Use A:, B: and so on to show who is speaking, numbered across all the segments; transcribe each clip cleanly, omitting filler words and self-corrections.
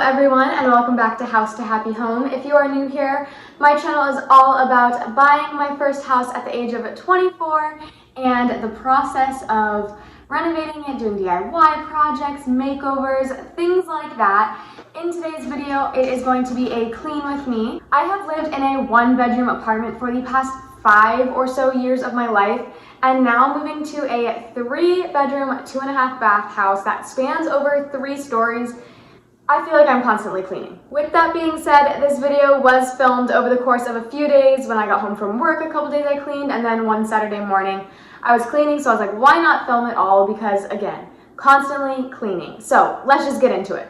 A: everyone, and welcome back to House to Happy Home. If you are new here, my channel is all about buying my first house at the age of 24 and the process of renovating it, doing DIY projects, makeovers, things like that. In today's video, it is going to be a clean with me. I have lived in a one-bedroom apartment for the past 5 or so years of my life, and now moving to a 3-bedroom, 2.5-bath house that spans over 3 stories. I feel like I'm constantly cleaning. With that being said, this video was filmed over the course of a few days. When I got home from work, a couple days I cleaned, and then one Saturday morning I was cleaning, so I was like, why not film it all? Because again, constantly cleaning. So let's just get into it.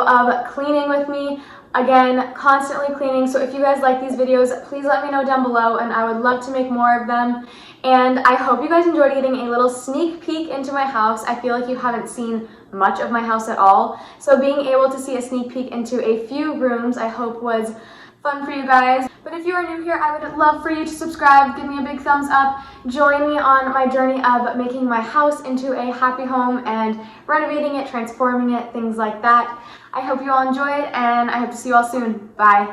A: of cleaning with me. Again, constantly cleaning, so if you guys like these videos, please let me know down below and I would love to make more of them. And I hope you guys enjoyed getting a little sneak peek into my house. I feel like you haven't seen much of my house at all, so being able to see a sneak peek into a few rooms I hope was fun for you guys. But if you are new here, I would love for you to subscribe, give me a big thumbs up, join me on my journey of making my house into a happy home and renovating it, transforming it, things like that. I hope you all enjoy it, and I hope to see you all soon. Bye.